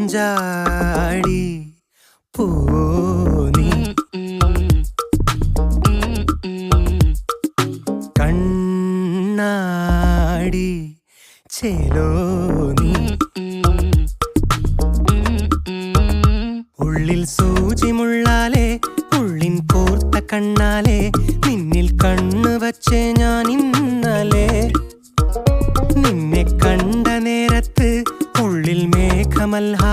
മഞ്ചാടി പൂനി കണ്ണാടി ചേലോനി ഉള്ളിൽ സൂചിമുള്ളാലേ ഉള്ളിൻ കോർത്ത കണ്ണാലേ നിന്നിൽ കണ്ണു വച്ചേ ഞാൻ ഇന്നലെ നിന്നെ കണ്ട നേരത്ത് ഉള്ളിൽ മേഘമൽഹാർ